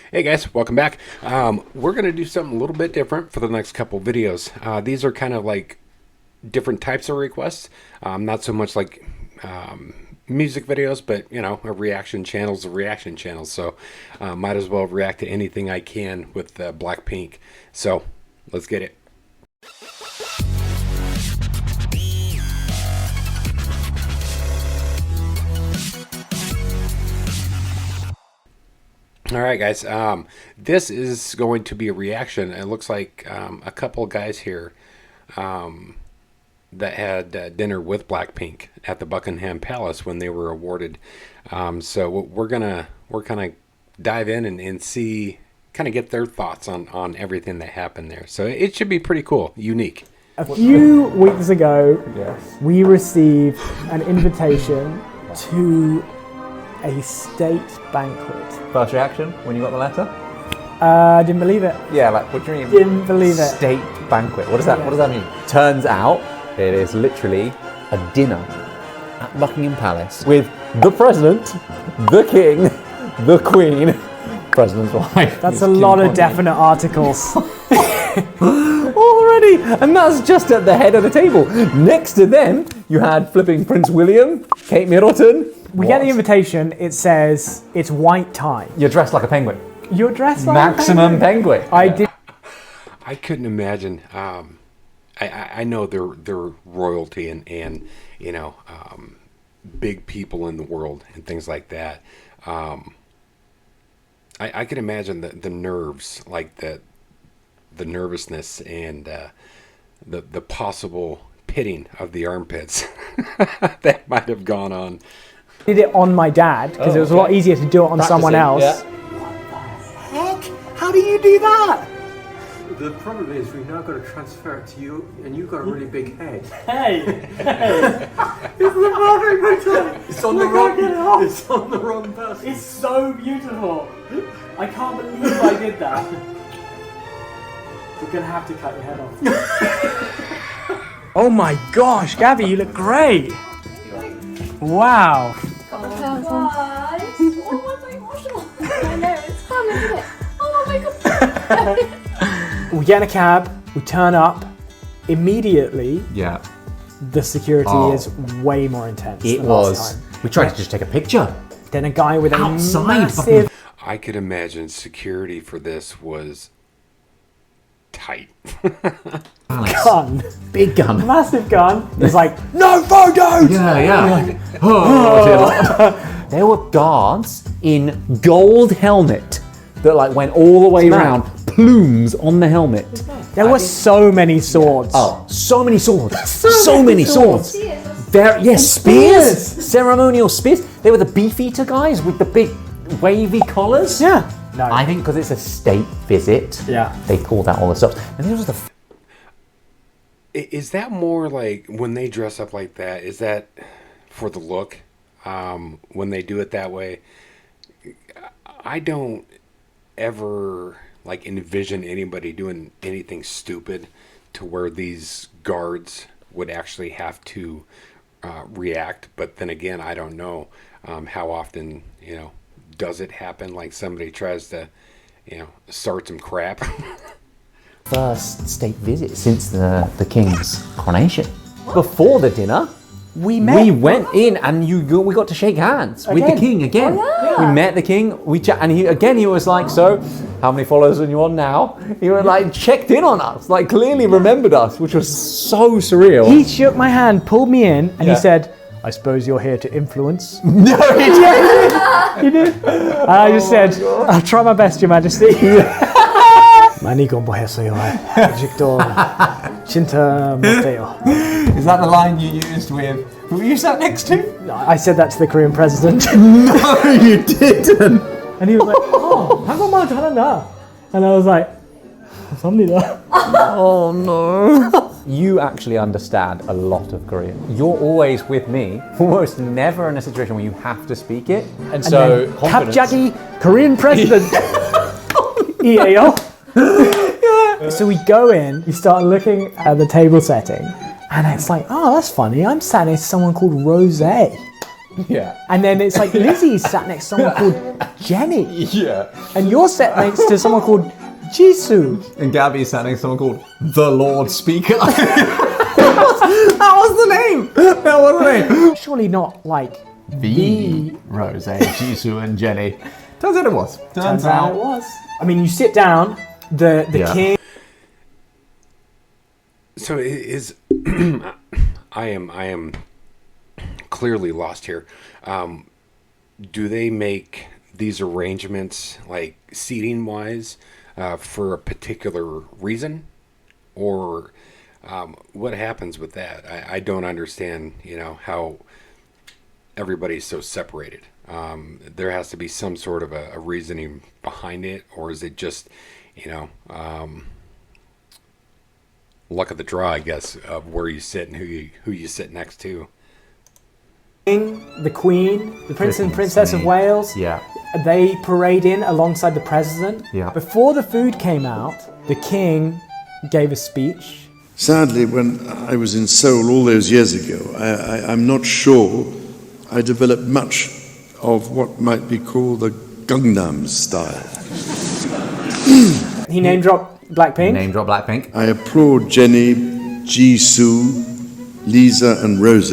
Hey guys, welcome back. We're going to do something a little bit different for the next couple videos. These are kind of like different types of requests. Not so much like music videos, but you know, a reaction channel's a reaction channel. So might as well react to anything I can with Blackpink. So let's get it. All right, guys. This is going to be a reaction. It looks like a couple of guys here that had dinner with Blackpink at the Buckingham Palace when they were awarded. So we're kind of dive in and see, kind of get their thoughts on everything that happened there. So it should be pretty cool, unique. A few weeks ago, we received an invitation to a state banquet. First reaction when you got the letter? Didn't believe it. Yeah, like what do you mean? Didn't believe it. State banquet. What does that? What does that mean? Turns out it is literally a dinner at Buckingham Palace with the president, the king, the queen, president's wife. That's a lot of definite articles. Already, and that's just at the head of the table. Next to them, you had flipping Prince William, Kate Middleton. We get the invitation. It says it's white tie. You're dressed like a penguin. You're dressed like Maximum a penguin. penguin. I couldn't imagine. I know they're royalty and you know big people in the world and things like that. I can imagine the nerves, like the nervousness and the possible pitting of the armpits that might have gone on. Did it on my dad because it was a lot easier to do it on someone else. Yeah. Heck, how do you do that? The problem is we've now got to transfer it to you, and you've got a really big head. Hey, It's the perfect time. It's on the wrong. It's on the wrong person. it's so beautiful. I can't believe I did that. We're gonna have to cut your head off. Oh my gosh, Gabby, you look great. Wow. Oh my so emotional. I know, it's fun, isn't it? Oh my god. We get in a cab, we turn up, immediately Yeah. the security is way more intense It than was. last time. We tried to just take a picture. Then a guy with a Outside massive I could imagine security for this was tight. gun, Big gun. massive gun, is like, no photos! Yeah. Oh, there were guards in gold helmet that like went all the way around, plumes on the helmet. There were so many swords. Oh, so many swords. so many swords. Yes, spears. Ceremonial spears. They were the beefeater guys with the big wavy collars. Yeah. No. I think because it's a state visit, they pulled out all the stops. And this was the. Is that more like when they dress up like that? Is that for the look? When they do it that way, I don't ever like envision anybody doing anything stupid to where these guards would actually have to react. But then again, I don't know how often, you know, does it happen? Like somebody tries to, you know, start some crap. First state visit since the king's coronation. Before the dinner, we went in and we got to shake hands with the king again. Oh, yeah. We met the king. We chat, and he was like, "So, how many followers are you on now?" He was like checked in on us, like clearly remembered us, which was so surreal. He shook my hand, pulled me in, and he said, I suppose you're here to influence. No, he didn't. He did. And I just said, I'll try my best, Your Majesty. Mani kombohesoyo, Victor, Chinta Mateo. Is that the line you used with who you sat next to? I said that to the Korean president. No, you didn't. And he was like, oh, 한국말 잘한다. And I was like, 감사합니다. Oh no. You actually understand a lot of Korean. You're always with me, almost never in a situation where you have to speak it. And so, 갑자기 Korean president. EAO. So we go in, you start looking at the table setting, and it's like, oh, that's funny. I'm sat next to someone called Rose. Yeah. And then it's like Lizzie's sat next to someone called Jenny. Yeah. And you're sat next to someone called Jisoo. And Gabby's sat next to someone called the Lord Speaker. That was the name. That was the name. Surely not like The Rose, Jisoo, and Jenny. Turns out it was. Turns out it was. I mean, you sit down, the king. So is I am clearly lost here. Do they make these arrangements like seating wise for a particular reason, or what happens with that? I don't understand. How everybody's so separated. There has to be some sort of a reasoning behind it, or is it just luck of the draw, I guess, of where you sit and who you sit next to. The Queen, the Prince and Princess of Wales, Yeah. they parade in alongside the President. Yeah. Before the food came out, the King gave a speech. Sadly, when I was in Seoul all those years ago, I'm not sure I developed much of what might be called the Gangnam style. He name dropped Blackpink. Name drop Blackpink. I applaud Jenny, Jisoo, Lisa and Rose,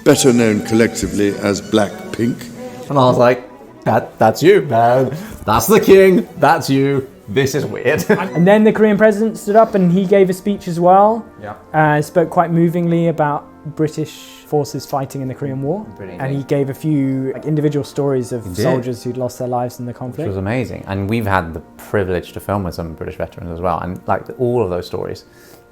better known collectively as Blackpink. And I was like, that's you, man. That's the king. That's you. This is weird. And then the Korean president stood up and he gave a speech as well. Yeah. Spoke quite movingly about British forces fighting in the Korean War. Brilliant. And he gave a few individual stories of did. soldiers who'd lost their lives in the Which conflict. was amazing. And we've had the privilege to film with some British veterans as well. And like all of those stories,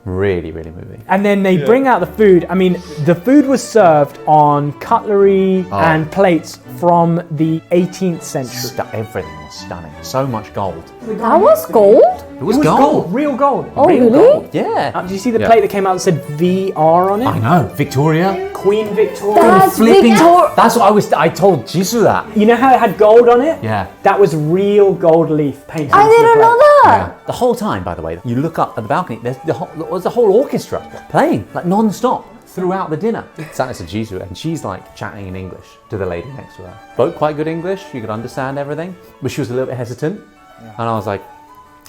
really, really moving. And then they bring out the food. I mean, the food was served on cutlery and plates from the 18th century. Everything was stunning. So much gold. That was gold? It was gold. Real gold. Oh, Real really? gold. Yeah. Did you see the plate that came out that said VR on it? I know. Victoria. Queen Victoria. That's Victor. That's what I told Jisoo that. You know how it had gold on it? Yeah. That was real gold leaf painted I onto the didn't plate. know that. Yeah. The whole time, by the way, you look up at the balcony, there's the whole orchestra playing, like non-stop, throughout the dinner. Sat next to Jisoo, and she's like chatting in English to the lady next to her. Spoke quite good English, you could understand everything, but she was a little bit hesitant. And I was like,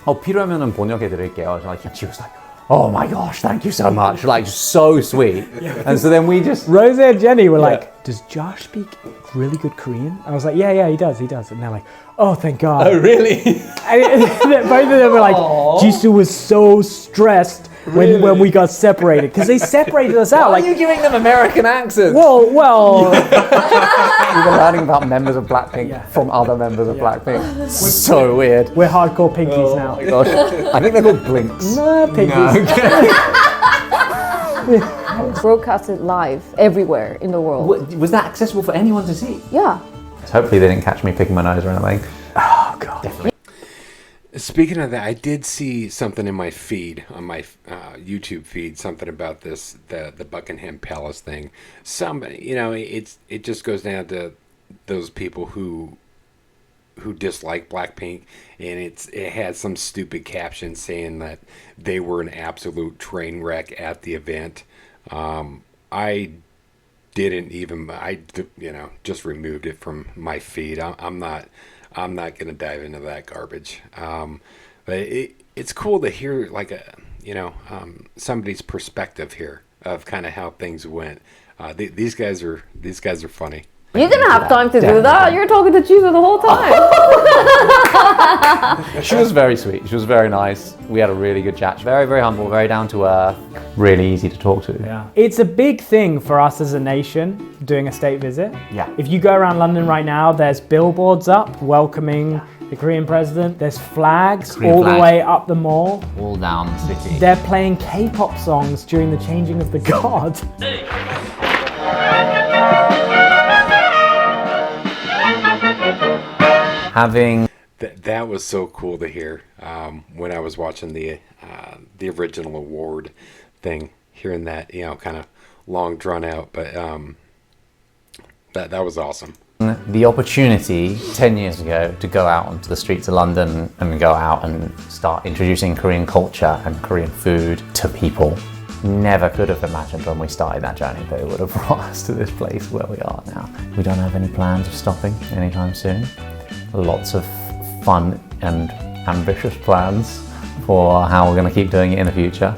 필요하면은 번역해 드릴게요. And she was like, oh my gosh, thank you so much. Like, so sweet. And so then we just... Rose and Jenny were like, does Josh speak really good Korean? I was like, yeah, he does. And they're like, oh, thank God. Oh, really? And both of them were like, Jisoo was so stressed when we got separated. Because they separated us out. Why are you giving them American accents? Well, We were learning about members of Blackpink from other members of Blackpink. So weird. we're hardcore pinkies now. Oh my gosh. I think they're called Blinks. No, pinkies. Broadcasted live everywhere in the world. Was that accessible for anyone to see? Yeah. Hopefully they didn't catch me picking my nose or anything. Oh, God. Definitely. Speaking of that, I did see something in my feed, on my YouTube feed, something about this, the Buckingham Palace thing. It just goes down to those people who dislike Blackpink, and it had some stupid caption saying that they were an absolute train wreck at the event. I just removed it from my feed. I'm not going to dive into that garbage. But it's cool to hear somebody's perspective here of kind of how things went. These guys are funny. You didn't have time to do that. You're talking to Jisoo the whole time. She was very sweet. She was very nice. We had a really good chat. Very, very humble, very down to earth, really easy to talk to. Yeah. It's a big thing for us as a nation doing a state visit. Yeah. If you go around London right now, there's billboards up welcoming the Korean president. There's flags Korean all flag. the way up the mall. All down the city. They're playing K-pop songs during the changing of the guard. Having... That was so cool to hear when I was watching the original award thing, hearing that, kind of long drawn out, but that was awesome. The opportunity 10 years ago to go out onto the streets of London and go out and start introducing Korean culture and Korean food to people never could have imagined when we started that journey that it would have brought us to this place where we are now. We don't have any plans of stopping anytime soon. Lots of fun and ambitious plans for how we're going to keep doing it in the future.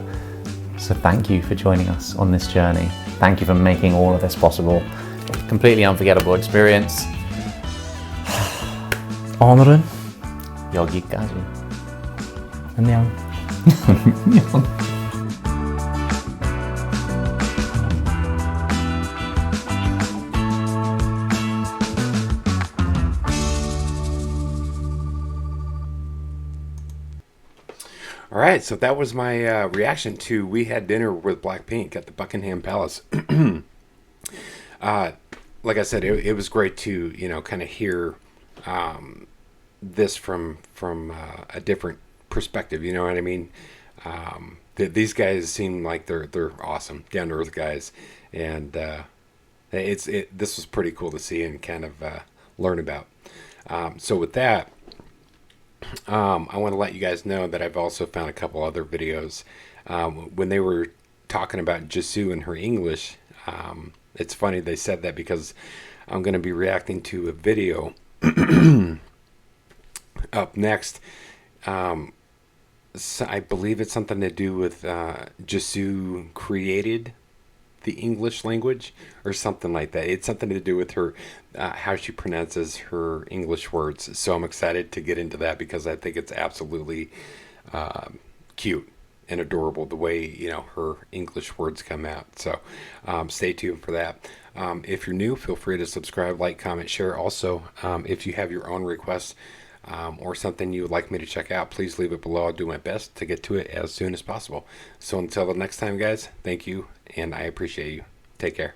So thank you for joining us on this journey. Thank you for making all of this possible. Completely unforgettable experience. 오늘은 여기까지. 안녕. All right, so that was my reaction to We Had Dinner with Blackpink at the Buckingham Palace. Like I said, it was great to, you know, kind of hear this from a different perspective. You know what I mean? These guys seem like they're awesome, down to earth guys, and this was pretty cool to see and kind of learn about. So with that, I want to let you guys know that I've also found a couple other videos. When they were talking about Jisoo and her English, it's funny they said that because I'm going to be reacting to a video up next. So I believe it's something to do with Jisoo created the English language or something like that. It's something to do with her, how she pronounces her English words. So I'm excited to get into that because I think it's absolutely cute and adorable the way, you know, her English words come out. So stay tuned for that. If you're new, feel free to subscribe, like, comment, share. Also, if you have your own requests or something you would like me to check out, please leave it below. I'll do my best to get to it as soon as possible. So until the next time, guys, thank you, and I appreciate you. Take care.